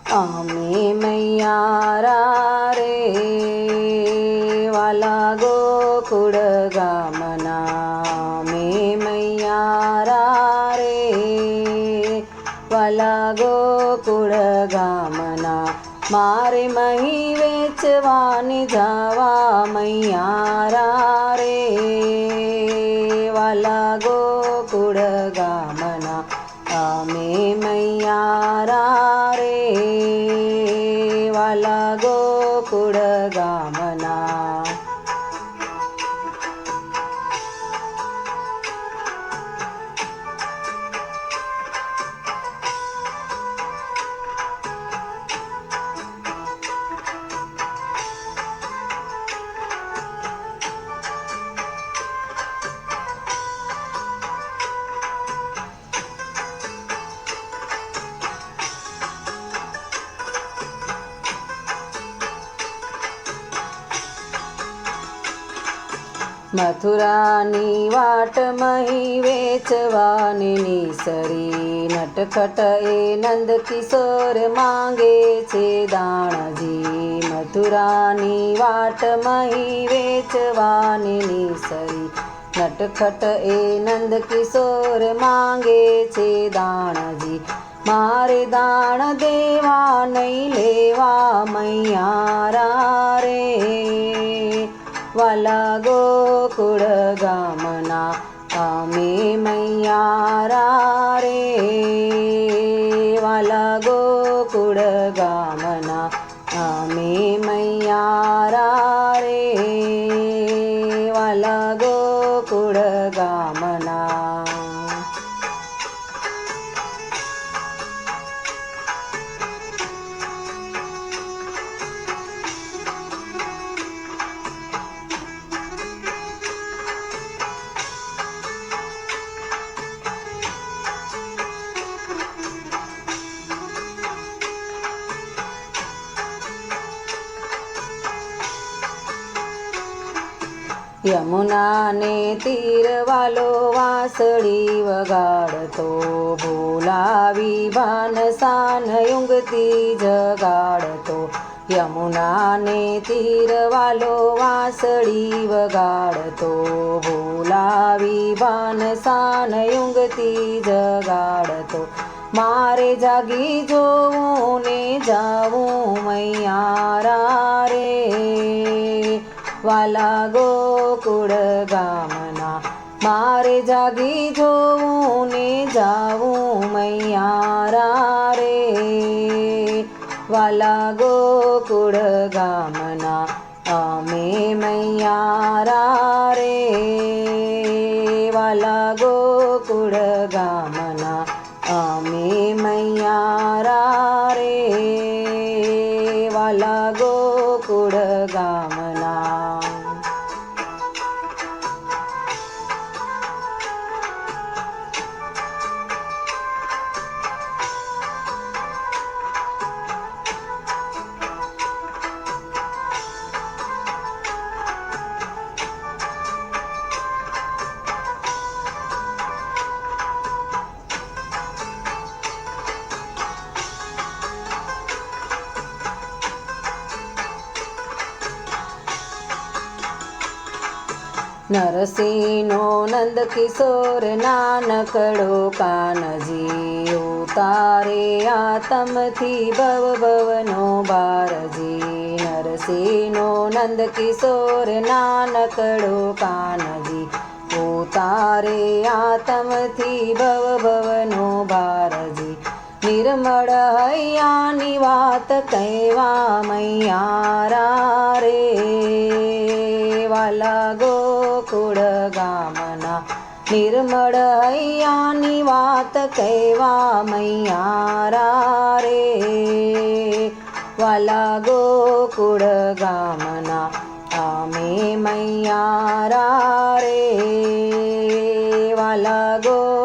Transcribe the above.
અમે મૈયારા રે વાલા ગોકુળ ગામના અમે મૈયારા રે વાલા ગોકુળ ગામના મારે મહી વેચવાની જવા મૈયારા રે વાલા ગોકુળ ગામના અમે મૈયારા રે વાલા ગોકુળ ગામના મથુરાની વાટ મહી વેચવાની નિસરી નટખટ એ નંદ કિશોર માંગે છે દાણજી મથુરાની વાટ મહી વેચવાની નિસરી નટખટ એ નંદ કિશોર માંગે છે દાણજી મારે દાણ દેવા નહીં લેવા મૈયારા રે વાલા ગોકુળ ગામના અમે મૈયારા રે વાલા ગોકુળ ગામના અમે મૈયારા રે વાલા ગોકુળ ગામના યમુનાને તીરવાલો વાંસળી વગાડતો બોલાવી ભાનસાન યુંગતી જગાડતો યમુનાને તીરવાલો વાંસળી વગાડતો બોલાવી ભાનસાન યુંગતી જગાડતો મારે જાગી જોવું ને જાવું મૈયારા રે વાલા ગોકુળ ગામના મારે જાગી જોવું ને જાવું મૈયારા રે વાલા ગોકુળ ગામના અમે મૈયારા રે વાલા ગોકુળ ગામના અમે મૈયારા રે વાલા ગોકુળ ગામના નરસિંહનો નંદ કિશોર નાનકડો કાનજી ઉતારે આતમથી ભવ ભવનો ભારજી નરસિંહનો નંદ કિશોર નાનકડો કાનજી ઉતારે આતમથી ભવ ભવનો ભારજી નિર્મળ હૈયાની વાત કહેવા મૈયારા રે વાલા ગોકુળ ગામના નિર્મળ હૈયાની વાત કહેવા મૈયારા રે વાલા ગોકુળ ગામના અમે મૈયારા રે વાલા ગો